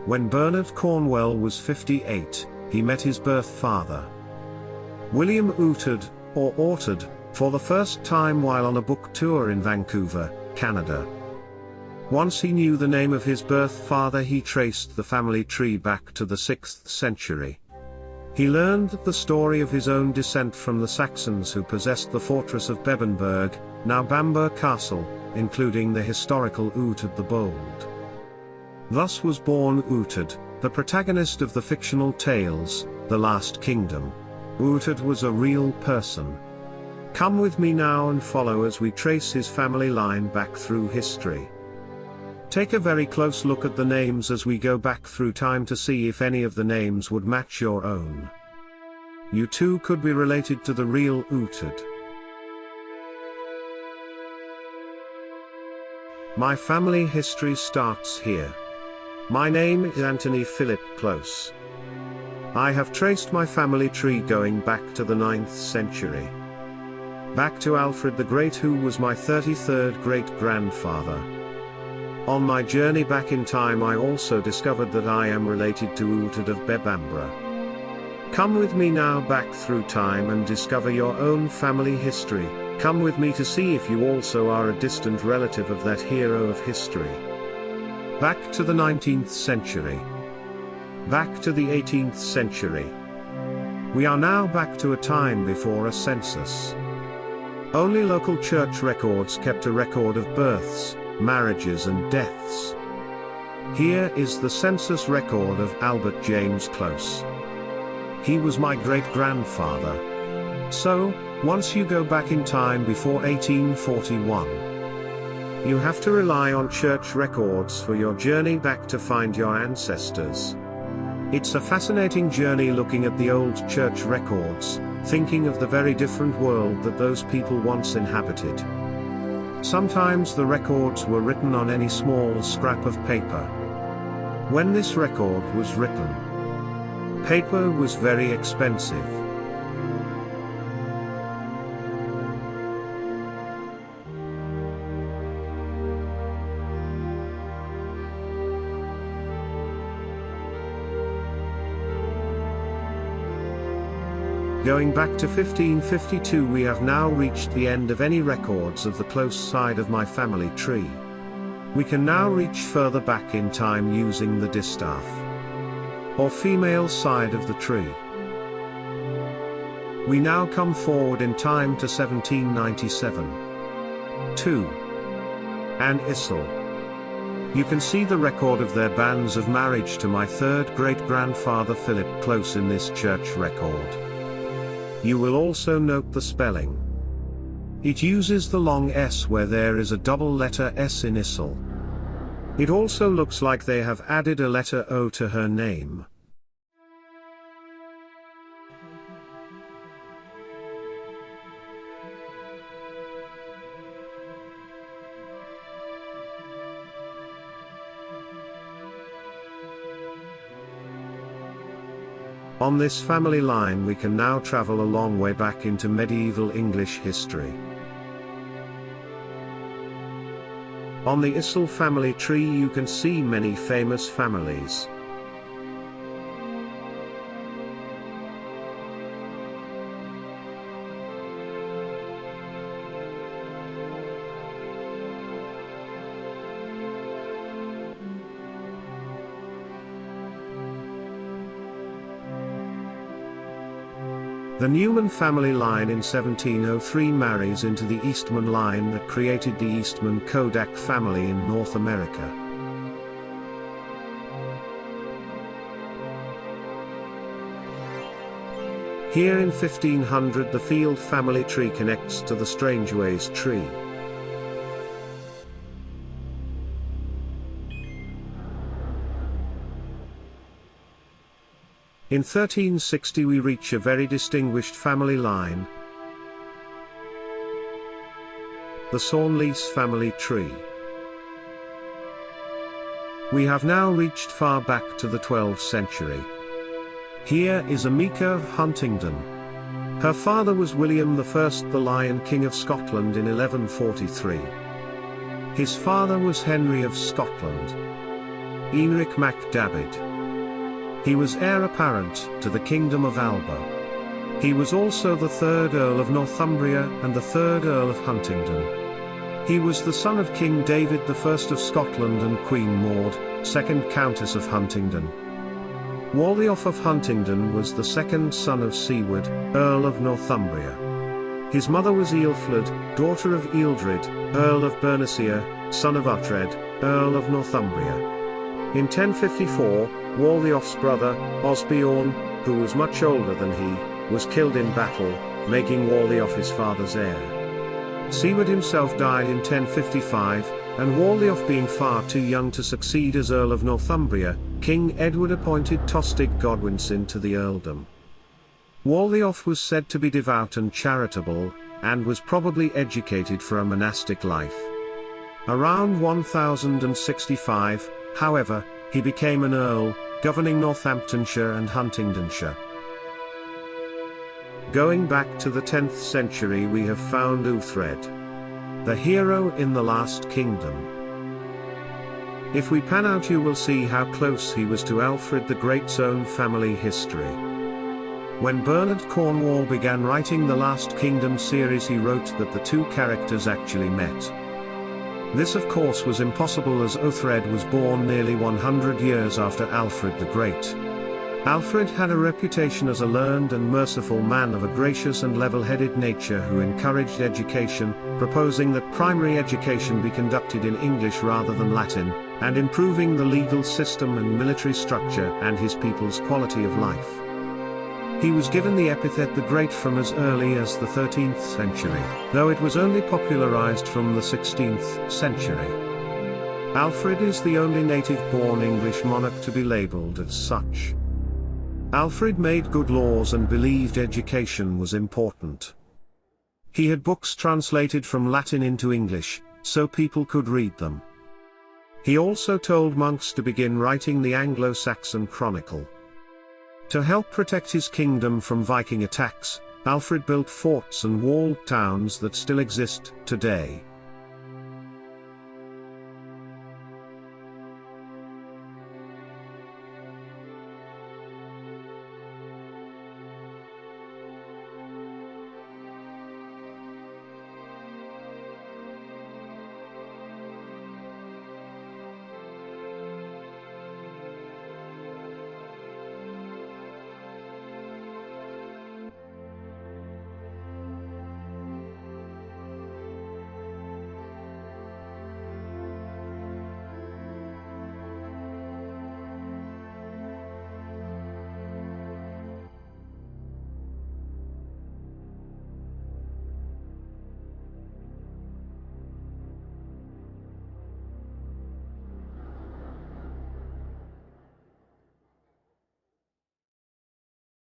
When Bernard Cornwell was 58, he met his birth father, William Uhtred, or Uhtred, for the first time while on a book tour in Vancouver, Canada. Once he knew the name of his birth father, he traced the family tree back to the 6th century. He learned the story of his own descent from the Saxons who possessed the fortress of Bebbanburgh, now Bamburgh Castle, including the historical Uhtred the Bold. Thus was born Uhtred, the protagonist of the fictional tales, The Last Kingdom. Uhtred was a real person. Come with me now and follow as we trace his family line back through history. Take a very close look at the names as we go back through time to see if any of the names would match your own. You too could be related to the real Uhtred. My family history starts here. My name is Anthony Philip Close. I have traced my family tree going back to the 9th century. Back to Alfred the Great, who was my 33rd great-grandfather. On my journey back in time, I also discovered that I am related to Uhtred of Bebbanburgh. Come with me now back through time and discover your own family history. Come with me to see if you also are a distant relative of that hero of history. Back to the 19th century. Back to the 18th century. We are now back to a time before a census. Only local church records kept a record of births, marriages and deaths. Here is the census record of Albert James Close. He was my great-grandfather. So, once you go back in time before 1841, you have to rely on church records for your journey back to find your ancestors. It's a fascinating journey looking at the old church records, thinking of the very different world that those people once inhabited. Sometimes the records were written on any small scrap of paper. When this record was written, paper was very expensive. Going back to 1552, we have now reached the end of any records of the close side of my family tree. We can now reach further back in time using the distaff, or female side of the tree. We now come forward in time to 1797. 2. Anne Issel. You can see the record of their banns of marriage to my third great-grandfather Philip Close in this church record. You will also note the spelling. It uses the long S where there is a double letter S in Issel. It also looks like they have added a letter O to her name. On this family line we can now travel a long way back into medieval English history. On the Issel family tree you can see many famous families. The Newman family line in 1703 marries into the Eastman line that created the Eastman-Kodak family in North America. Here in 1500 the Field family tree connects to the Strangeways tree. In 1360 we reach a very distinguished family line, the Sawnlees family tree. We have now reached far back to the 12th century. Here is Amica of Huntingdon. Her father was William I the Lion King of Scotland in 1143. His father was Henry of Scotland. Enric mac David. He was heir apparent to the kingdom of Alba. He was also the 3rd Earl of Northumbria and the 3rd Earl of Huntingdon. He was the son of King David I of Scotland and Queen Maud, 2nd Countess of Huntingdon. Waltheof of Huntingdon was the 2nd son of Siward, Earl of Northumbria. His mother was Ealfled, daughter of Ealdred, Earl of Bernicia, son of Uhtred, Earl of Northumbria. In 1054, Waltheof's brother, Osbeorn, who was much older than he, was killed in battle, making Waltheof his father's heir. Siward himself died in 1055, and Waltheof being far too young to succeed as Earl of Northumbria, King Edward appointed Tostig Godwinson to the earldom. Waltheof was said to be devout and charitable, and was probably educated for a monastic life. Around 1065, however, he became an earl, governing Northamptonshire and Huntingdonshire. Going back to the 10th century, we have found Uhtred, the hero in the Last Kingdom. If we pan out, you will see how close he was to Alfred the Great's own family history. When Bernard Cornwall began writing the Last Kingdom series, he wrote that the two characters actually met. This of course was impossible, as Uhtred was born nearly 100 years after Alfred the Great. Alfred had a reputation as a learned and merciful man of a gracious and level-headed nature who encouraged education, proposing that primary education be conducted in English rather than Latin, and improving the legal system and military structure and his people's quality of life. He was given the epithet the Great from as early as the 13th century, though it was only popularized from the 16th century. Alfred is the only native-born English monarch to be labeled as such. Alfred made good laws and believed education was important. He had books translated from Latin into English, so people could read them. He also told monks to begin writing the Anglo-Saxon Chronicle. To help protect his kingdom from Viking attacks, Alfred built forts and walled towns that still exist today.